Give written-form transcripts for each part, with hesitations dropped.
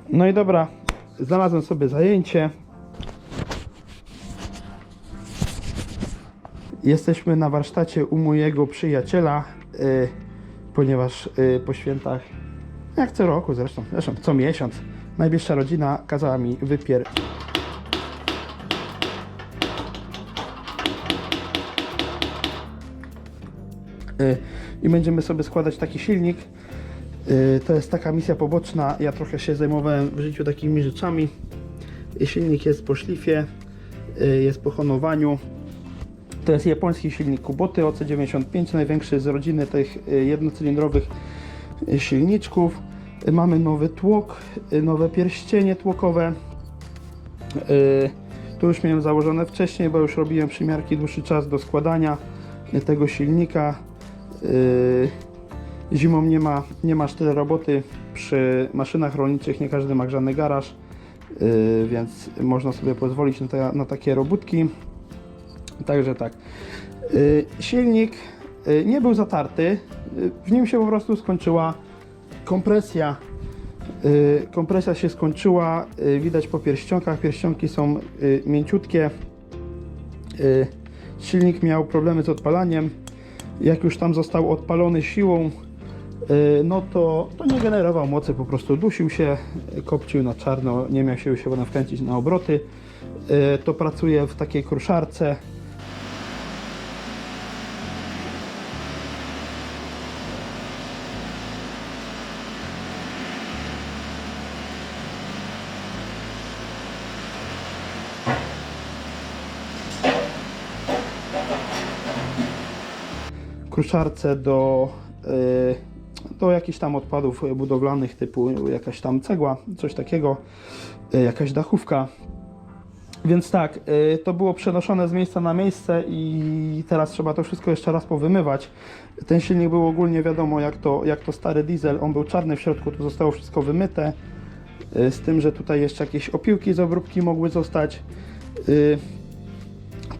No i dobra, znalazłem sobie zajęcie. Jesteśmy na warsztacie u mojego przyjaciela, ponieważ po świętach, jak co roku zresztą co miesiąc, najbliższa rodzina kazała mi i będziemy sobie składać taki silnik. To jest taka misja poboczna. Ja trochę się zajmowałem w życiu takimi rzeczami. Silnik jest po szlifie, jest po honowaniu. To jest japoński silnik Kuboty OC95, największy z rodziny tych jednocylindrowych silniczków. Mamy nowy tłok, nowe pierścienie tłokowe. Tu już miałem założone wcześniej, bo już robiłem przymiarki dłuższy czas do składania tego silnika. Zimą nie ma tyle roboty przy maszynach rolniczych, nie każdy ma grzany garaż, więc można sobie pozwolić na takie robótki. Także tak. Silnik nie był zatarty, w nim się po prostu skończyła kompresja. Kompresja się skończyła, widać po pierścionkach, pierścionki są mięciutkie. Silnik miał problemy z odpalaniem. Jak już tam został odpalony siłą, no to nie generował mocy, po prostu dusił się, kopcił na czarno, nie miał się potem wkręcić na obroty. To pracuje w takiej kruszarce. Kruszarce do jakichś tam odpadów budowlanych, typu jakaś tam cegła, coś takiego, jakaś dachówka. Więc tak, to było przenoszone z miejsca na miejsce i teraz trzeba to wszystko jeszcze raz powymywać. Ten silnik był ogólnie, wiadomo, jak to stary diesel, on był czarny w środku, to zostało wszystko wymyte. Z tym, że tutaj jeszcze jakieś opiłki z obróbki mogły zostać.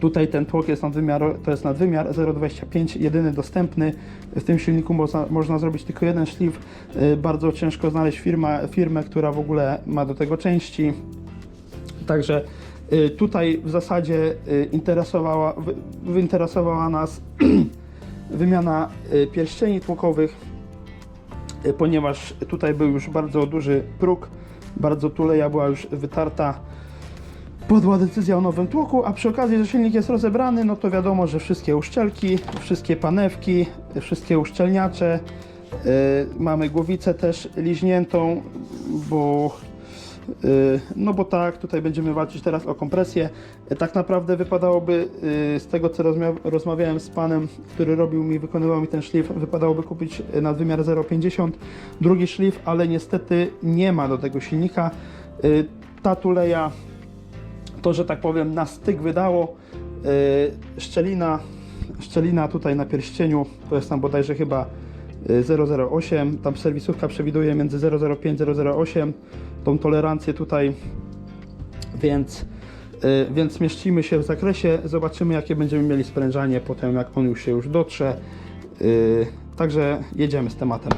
Tutaj ten tłok jest to jest nadwymiar 0,25, jedyny dostępny. W tym silniku można zrobić tylko jeden szlif. Bardzo ciężko znaleźć firmę, która w ogóle ma do tego części. Także tutaj w zasadzie wyinteresowała nas wymiana pierścieni tłokowych, ponieważ tutaj był już bardzo duży próg, bardzo tuleja była już wytarta. Padła decyzja o nowym tłoku, a przy okazji, że silnik jest rozebrany, no to wiadomo, że wszystkie uszczelki, wszystkie panewki, wszystkie uszczelniacze, mamy głowicę też liźniętą, no bo tak, tutaj będziemy walczyć teraz o kompresję. Tak naprawdę wypadałoby, z tego co rozmawiałem z panem, który wykonywał mi ten szlif, wypadałoby kupić nadwymiar 0,50, drugi szlif, ale niestety nie ma do tego silnika. Ta tuleja, to, że tak powiem, na styk wydało. Szczelina tutaj na pierścieniu to jest tam bodajże chyba 0,08, tam serwisówka przewiduje między 0,05 a 0,08 tą tolerancję tutaj, więc mieścimy się w zakresie. Zobaczymy, jakie będziemy mieli sprężanie potem, jak on już się dotrze. Także jedziemy z tematem.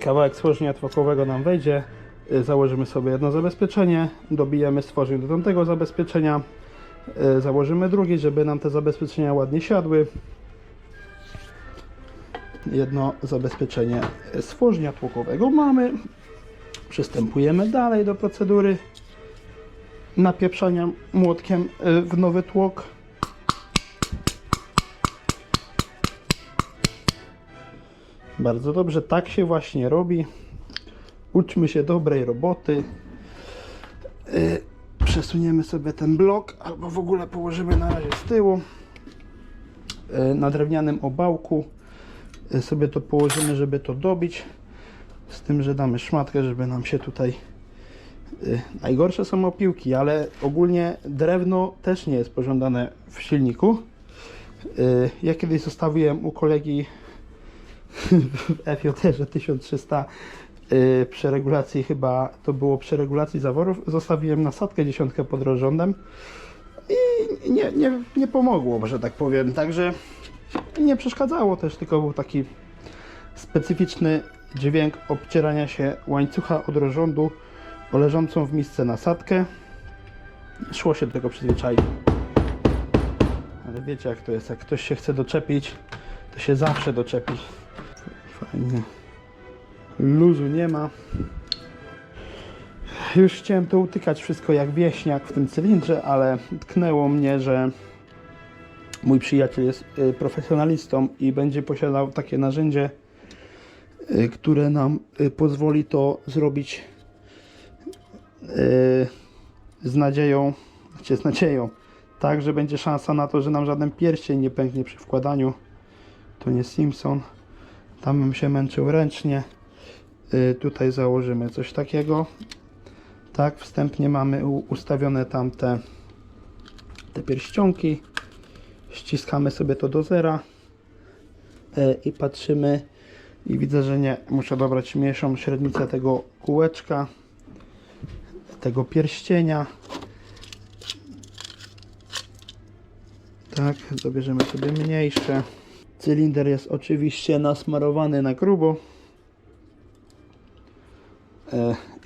Kawałek stworzenia tłokowego nam wejdzie, założymy sobie jedno zabezpieczenie, dobijemy stworzeń do tamtego zabezpieczenia, założymy drugi, żeby nam te zabezpieczenia ładnie siadły. Jedno zabezpieczenie stworzenia tłokowego mamy. Przystępujemy dalej do procedury napieprzania młotkiem w nowy tłok. Bardzo dobrze, tak się właśnie robi. Uczmy się dobrej roboty. Przesuniemy sobie ten blok, albo w ogóle położymy na razie z tyłu. Na drewnianym obałku sobie to położymy, żeby to dobić. Z tym, że damy szmatkę, żeby nam się tutaj... Najgorsze są opiłki, ale ogólnie drewno też nie jest pożądane w silniku. Ja kiedyś zostawiłem u kolegi w FJR 1300 przy regulacji, chyba to było przy regulacji zaworów, zostawiłem nasadkę 10 pod rozrządem i nie pomogło, że tak powiem, także nie przeszkadzało też, tylko był taki specyficzny dźwięk obcierania się łańcucha od rozrządu o leżącą w misce nasadkę. Szło się do tego przyzwyczaić. Ale wiecie jak to jest, jak ktoś się chce doczepić, to się zawsze doczepi. Fajnie. Luzu nie ma. Już chciałem to utykać wszystko jak wieśniak w tym cylindrze, ale tknęło mnie, że mój przyjaciel jest profesjonalistą i będzie posiadał takie narzędzie, które nam pozwoli to zrobić z nadzieją, tak, że będzie szansa na to, że nam żaden pierścień nie pęknie przy wkładaniu. To nie Simpson. Tam bym się męczył ręcznie. Tutaj założymy coś takiego. Tak, wstępnie mamy ustawione tam te pierścionki. Ściskamy sobie to do zera i patrzymy i widzę, że nie. Muszę dobrać mniejszą średnicę tego kółeczka, tego pierścienia. Tak, zabierzemy sobie mniejsze. Cylinder jest oczywiście nasmarowany na grubo.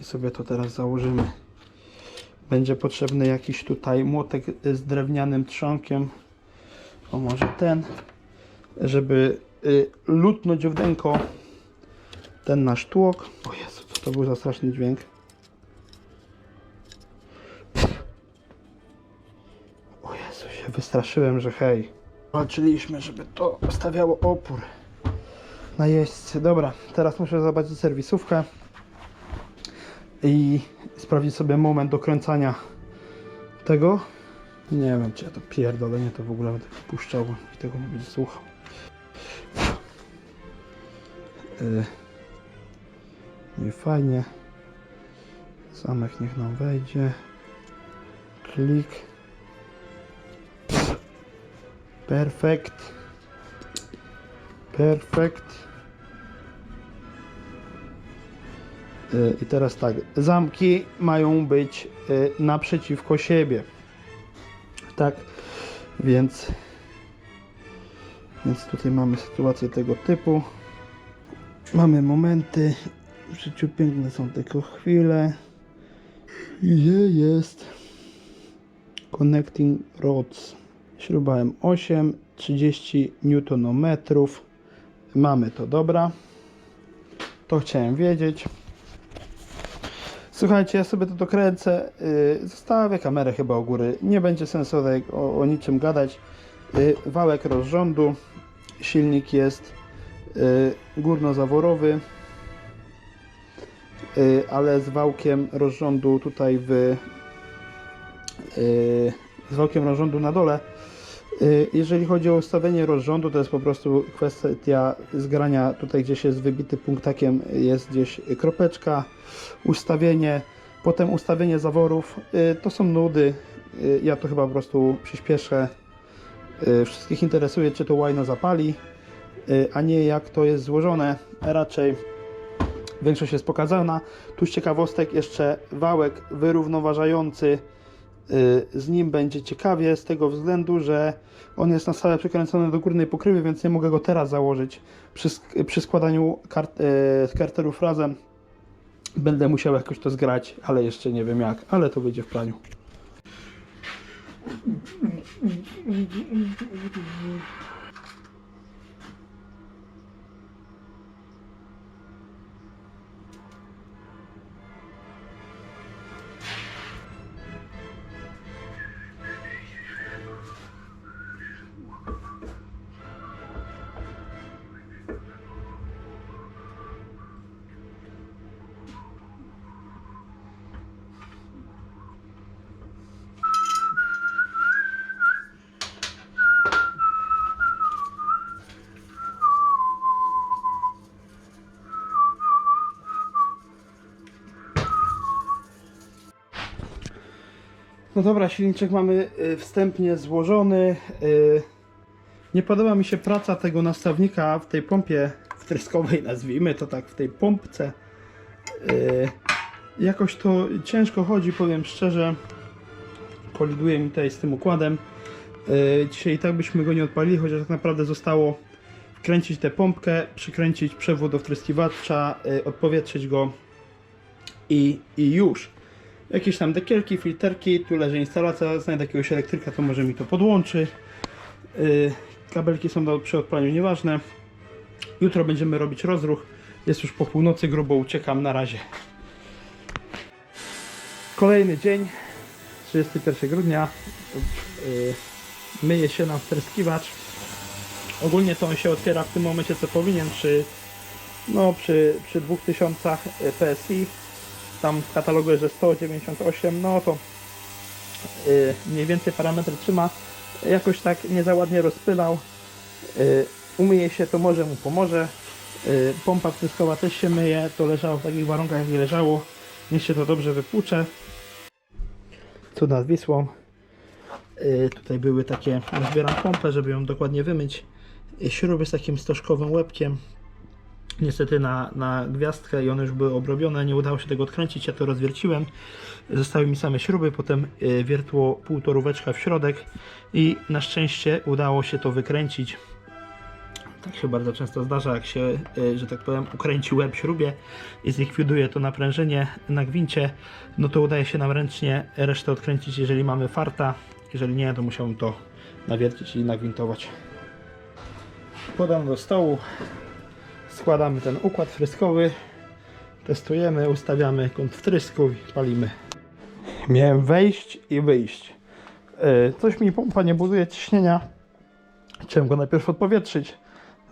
I sobie to teraz założymy. Będzie potrzebny jakiś tutaj młotek z drewnianym trzonkiem. O, może ten, żeby lutnąć wdęko ten nasz tłok. O Jezu, co to był za straszny dźwięk. O Jezu, się wystraszyłem, że hej. Walczyliśmy, żeby to stawiało opór na jeźdźcy. Dobra, teraz muszę zobaczyć serwisówkę i sprawdzić sobie moment dokręcania tego. Nie wiem, czy ja to pierdolę, nie, to w ogóle będę puszczał i tego nie będzie słuchał. No i fajnie. Zamek niech nam wejdzie. Klik. Perfekt. Perfekt. I teraz tak, zamki mają być naprzeciwko siebie. Tak, więc tutaj mamy sytuację tego typu. Mamy momenty, w życiu piękne są tylko chwile. Gdzie jest connecting rods? Śruba M8, 30 Nm. Mamy to, dobra. To chciałem wiedzieć. Słuchajcie, ja sobie to dokręcę. Zostawię kamerę chyba u góry. Nie będzie sensu o niczym gadać. Wałek rozrządu. Silnik jest górnozaworowy, ale z wałkiem rozrządu tutaj z wałkiem rozrządu na dole. Jeżeli chodzi o ustawienie rozrządu, to jest po prostu kwestia zgrania. Tutaj gdzieś jest wybity punktakiem, jest gdzieś kropeczka, ustawienie, potem ustawienie zaworów. To są nudy, ja to chyba po prostu przyspieszę. Wszystkich interesuje, czy to łajno zapali, a nie jak to jest złożone. Raczej większość jest pokazana. Tu z ciekawostek jeszcze wałek wyrównoważający. Z nim będzie ciekawie z tego względu, że on jest na stałe przykręcony do górnej pokrywy, więc nie mogę go teraz założyć. Przy składaniu karterów razem będę musiał jakoś to zgrać, ale jeszcze nie wiem jak, ale to wyjdzie w planiu. No dobra, silniczek mamy wstępnie złożony. Nie podoba mi się praca tego nastawnika w tej pompie wtryskowej, nazwijmy to tak, w tej pompce. Jakoś to ciężko chodzi, powiem szczerze. Koliduje mi tutaj z tym układem. Dzisiaj i tak byśmy go nie odpalili, chociaż tak naprawdę zostało wkręcić tę pompkę, przykręcić przewód do wtryskiwacza, odpowietrzyć go i już. Jakieś tam dekielki, filterki, tu leży instalacja, znajdę jakiegoś elektryka, to może mi to podłączy. Kabelki są przy odpalaniu nieważne. Jutro będziemy robić rozruch. Jest już po północy, grubo uciekam, na razie. Kolejny dzień, 31 grudnia. Myje się nam wtryskiwacz. Ogólnie to on się otwiera w tym momencie, co powinien, przy 2000 PSI. Tam w katalogu jest, że 198, no to mniej więcej parametry trzyma. Jakoś tak nie za ładnie rozpylał. Umyje się, to może mu pomoże. Pompa wtryskowa też się myje, to leżało w takich warunkach, jak nie leżało. Niech się to dobrze wypłucze. Tu nad Wisłą. Tutaj były takie, rozbieram pompę, żeby ją dokładnie wymyć. Śruby z takim stożkowym łebkiem. Niestety na gwiazdkę i one już były obrobione, nie udało się tego odkręcić, ja to rozwierciłem. Zostały mi same śruby, potem wiertło półtoróweczka w środek i na szczęście udało się to wykręcić. Tak się bardzo często zdarza, jak się, że tak powiem, ukręci łeb śrubie i zlikwiduje to naprężenie na gwincie, no to udaje się nam ręcznie resztę odkręcić, jeżeli mamy farta. Jeżeli nie, to musiałbym to nawiercić i nagwintować. Podam do stołu. Składamy ten układ wtryskowy, testujemy, ustawiamy kąt wtrysku i palimy. Miałem wejść i wyjść. Coś mi pompa nie buduje ciśnienia. Chciałem go najpierw odpowietrzyć,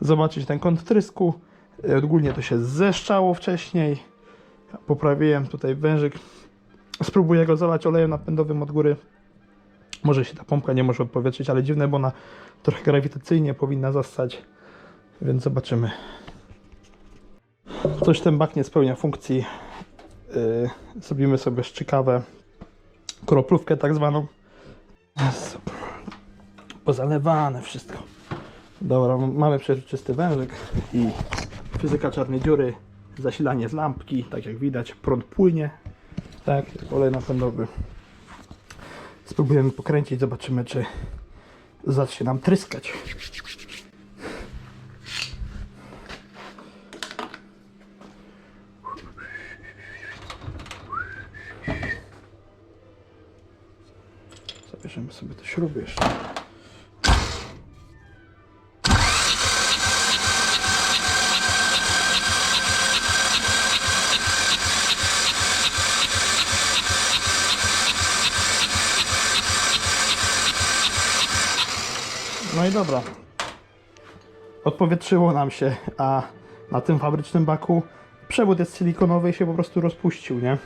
zobaczyć ten kąt wtrysku. Ogólnie to się zeszczało wcześniej. Poprawiłem tutaj wężyk. Spróbuję go zalać olejem napędowym od góry. Może się ta pompka nie może odpowietrzyć, ale dziwne, bo ona trochę grawitacyjnie powinna zastać. Więc zobaczymy. Coś ten bak nie spełnia funkcji. Zrobimy sobie szczykawę, kroplówkę tak zwaną. Pozalewane wszystko. Dobra, mamy przezroczysty wężyk i fizyka czarnej dziury, zasilanie z lampki, tak jak widać, prąd płynie, tak, olej napędowy. Spróbujemy pokręcić, zobaczymy, czy zacznie nam tryskać. Zabierzemy sobie te śruby jeszcze. No i dobra. Odpowietrzyło nam się, a na tym fabrycznym baku przewód jest silikonowy i się po prostu rozpuścił, nie?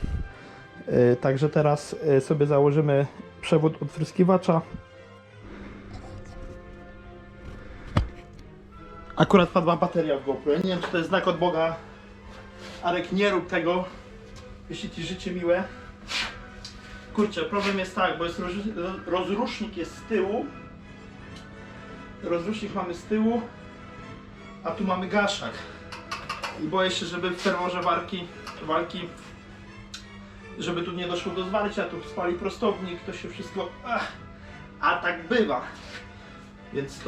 Także teraz sobie założymy przewód od wtryskiwacza. Akurat padła bateria w GoPro. Ja nie wiem, czy to jest znak od Boga. Arek, nie rób tego, jeśli ci życie miłe. Kurczę, problem jest tak, bo jest rozrusznik jest z tyłu. Rozrusznik mamy z tyłu, a tu mamy gaszak. I boję się, żeby w ferworze walki, żeby tu nie doszło do zwarcia, tu spali prostownik, to się wszystko... a tak bywa. Więc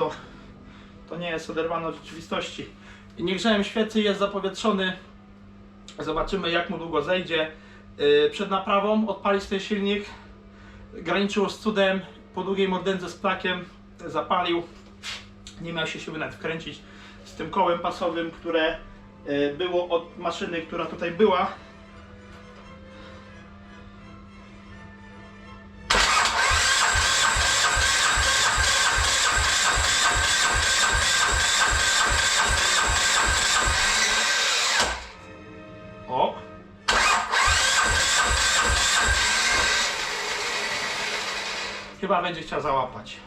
to nie jest oderwane od rzeczywistości. I nie grzałem świecy, jest zapowietrzony. Zobaczymy, jak mu długo zejdzie. Przed naprawą odpalić ten silnik. Graniczyło z cudem. Po długiej mordędze z plakiem zapalił. Nie miał się siły nawet wkręcić z tym kołem pasowym, które było od maszyny, która tutaj była. O! Chyba będzie chciał załapać.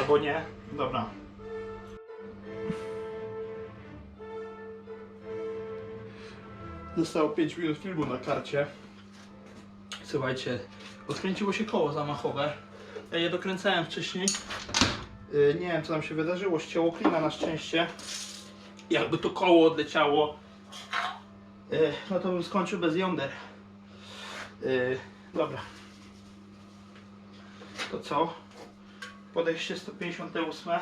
albo nie. Dobra. Zostało 5 minut filmu na karcie. Słuchajcie, odkręciło się koło zamachowe. Ja je dokręcałem wcześniej. Nie wiem co tam się wydarzyło, ścięło klina na szczęście. Jakby to koło odleciało, no to bym skończył bez jąder. Dobra. To co? Podejście 158.